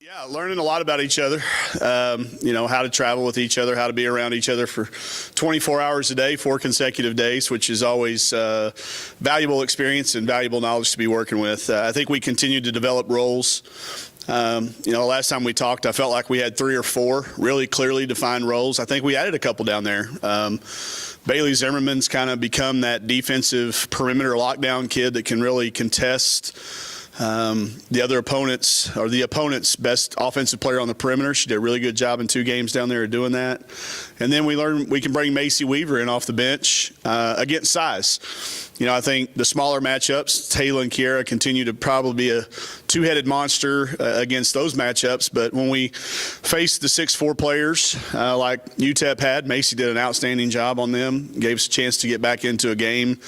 Yeah, learning a lot about each other, how to travel with each other, how to be around each other for 24 hours a day, 4 consecutive days, which is always valuable experience and valuable knowledge to be working with. I think we continue to develop roles. Last time we talked, I felt like we had 3 or 4 really clearly defined roles. I think we added a couple down there. Bailey Zimmerman's kind of become that defensive perimeter lockdown kid that can really contest the other opponent's or the opponent's best offensive player on the perimeter. She did a really good job in 2 games down there of doing that. And then we learned we can bring Macy Weaver in off the bench against size. I think the smaller matchups, Taylor and Kiera continue to probably be a 2-headed monster against those matchups. But when we face the 6'4" players like UTEP had, Macy did an outstanding job on them, gave us a chance to get back into a game.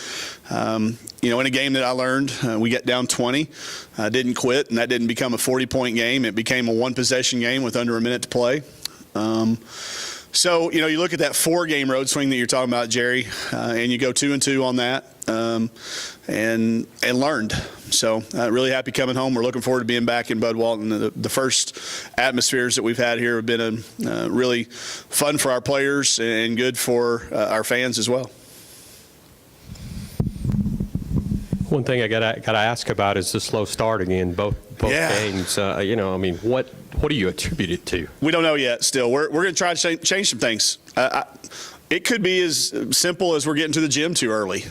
In a game that I learned, we got down 20, didn't quit, and that didn't become a 40-point game. It became a 1-possession game with under a minute to play. So, you look at that 4-game road swing that you're talking about, Jerry, and you go 2-2 on that and learned. So really happy coming home. We're looking forward to being back in Bud Walton. The first atmospheres that we've had here have been really fun for our players and good for our fans as well. One thing I gotta ask about is the slow start again, both games. What do you attribute it to? We don't know yet. Still, we're going to try to change some things. It could be as simple as we're getting to the gym too early.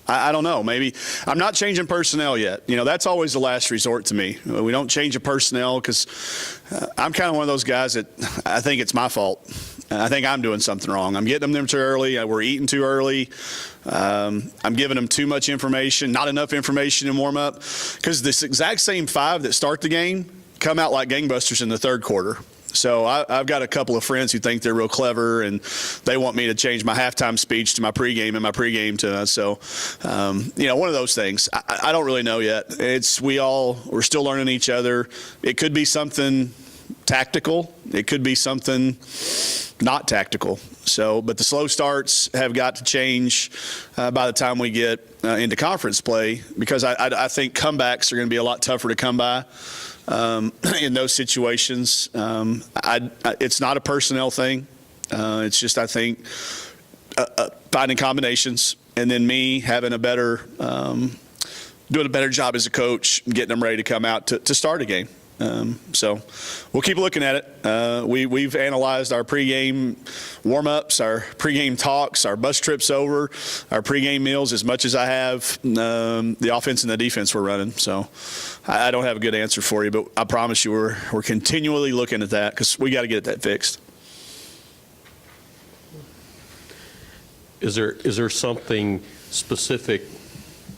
I don't know. Maybe I'm not changing personnel yet. That's always the last resort to me. We don't change a personnel because I'm kind of one of those guys that I think it's my fault. I think I'm doing something wrong. I'm getting them too early. We're eating too early. I'm giving them too much information, not enough information in warm-up, because this exact same 5 that start the game come out like gangbusters in the 3rd quarter. So I've got a couple of friends who think they're real clever, and they want me to change my halftime speech to my pregame and my pregame to so, one of those things. I don't really know yet. We're still learning each other. It could be something tactical. It could be something not tactical. So, but the slow starts have got to change by the time we get into conference play, because I think comebacks are going to be a lot tougher to come by. In those situations, it's not a personnel thing. It's just, I think, finding combinations, and then me having doing a better job as a coach, getting them ready to come out to start a game. So we'll keep looking at it. We've analyzed our pregame warm-ups, our pregame talks, our bus trips over, our pregame meals as much as I have the offense and the defense we're running. So I don't have a good answer for you, but I promise you we're continually looking at that because we got to get that fixed. Is there something specific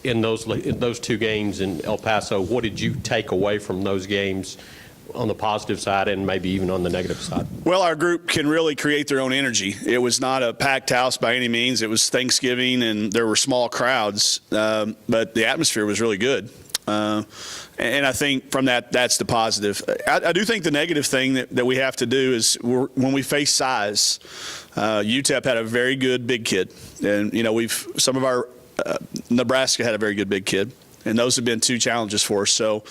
in those 2 games in El Paso? What did you take away from those games on the positive side and maybe even on the negative side? Well, our group can really create their own energy. It was not a packed house by any means. It was Thanksgiving and there were small crowds, but the atmosphere was really good. And I think from that's the positive. I do think the negative thing that we have to do is when we face size, UTEP had a very good big kid. And, some of our Nebraska had a very good big kid, and those have been 2 challenges for us. So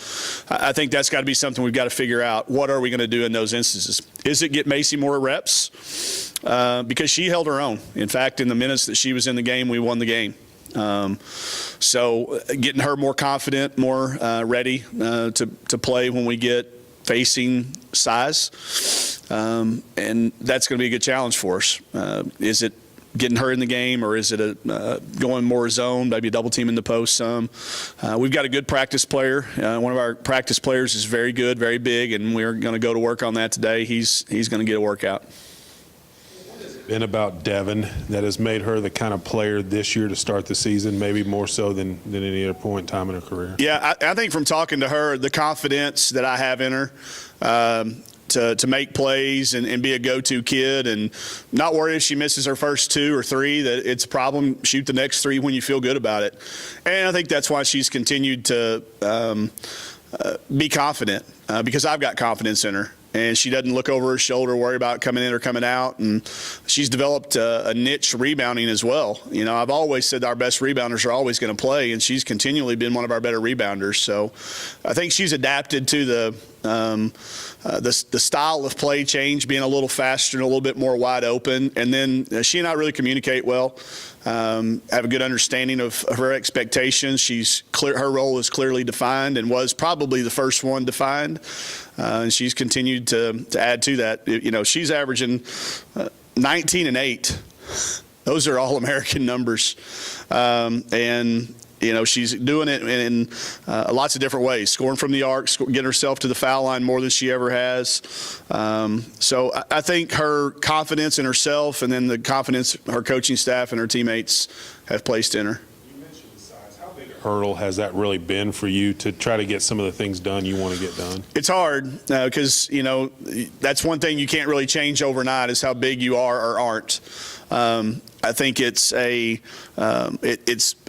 I think that's got to be something we've got to figure out. What are we going to do in those instances? Is it get Macy more reps? Because she held her own. In fact, in the minutes that she was in the game, we won the game. So getting her more confident, more ready to play when we get facing size. And that's going to be a good challenge for us. Is it getting her in the game, or is it going more zone, maybe a double team in the post some? We've got a good practice player. One of our practice players is very good, very big, and we're going to go to work on that today. He's going to get a workout. What has it been about Devin that has made her the kind of player this year to start the season, maybe more so than any other point in time in her career? Yeah, I think from talking to her, the confidence that I have in her, to make plays and be a go-to kid, and not worry if she misses her first 2 or 3, that it's a problem. Shoot the next 3 when you feel good about it. And I think that's why she's continued to be confident. because I've got confidence in her. And she doesn't look over her shoulder, worry about coming in or coming out. And she's developed a niche rebounding as well. You know, I've always said our best rebounders are always going to play, and she's continually been one of our better rebounders. So I think she's adapted to the style of play change, being a little faster and a little bit more wide open. And then she and I really communicate well. Have a good understanding of her expectations. Her role is clearly defined and was probably the first one defined, and she's continued to add to that. You know, she's averaging 19 and 8. Those are all-American numbers, and you know, she's doing it in lots of different ways, scoring from the arc, getting herself to the foul line more than she ever has. So I think her confidence in herself and then the confidence her coaching staff and her teammates have placed in her. You mentioned the size. How big a hurdle has that really been for you to try to get some of the things done you want to get done? It's hard because, you know, that's one thing you can't really change overnight is how big you are or aren't. I think it's a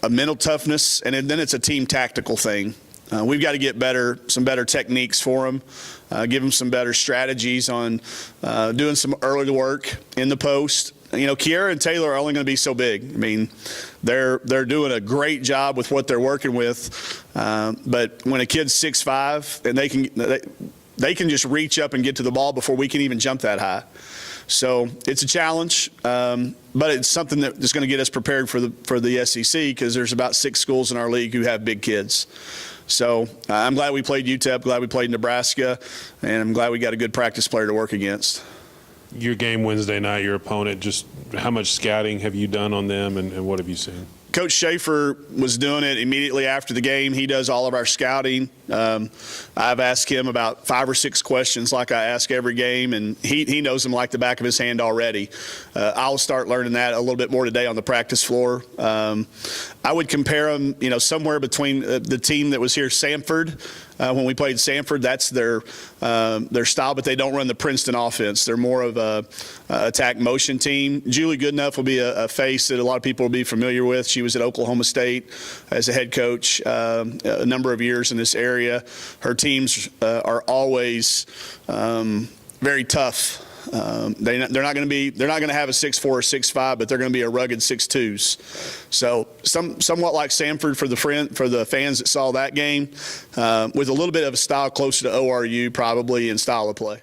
mental toughness, and then it's a team tactical thing. We've got to get some better techniques for them, give them some better strategies on doing some early work in the post. You know, Kiera and Taylor are only going to be so big. I mean, they're doing a great job with what they're working with, but when a kid's 6'5", and they can just reach up and get to the ball before we can even jump that high. So it's a challenge, but it's something that is going to get us prepared for the SEC because there's about 6 schools in our league who have big kids. So I'm glad we played UTEP, glad we played Nebraska, and I'm glad we got a good practice player to work against. Your game Wednesday night, your opponent, just how much scouting have you done on them and what have you seen? Coach Schaefer was doing it immediately after the game. He does all of our scouting. I've asked him about 5 or 6 questions like I ask every game, and he knows them like the back of his hand already. I'll start learning that a little bit more today on the practice floor. I would compare them, you know, somewhere between the team that was here, Samford. When we played Samford, that's their style, but they don't run the Princeton offense. They're more of a attack motion team. Julie Goodenough will be a face that a lot of people will be familiar with. She was at Oklahoma State as a head coach a number of years in this area. Her teams are always very tough. They're not going to have a 6'4" or 6'5", but they're going to be a rugged 6'2s". So somewhat like Samford for the fans that saw that game, with a little bit of a style closer to ORU probably in style of play.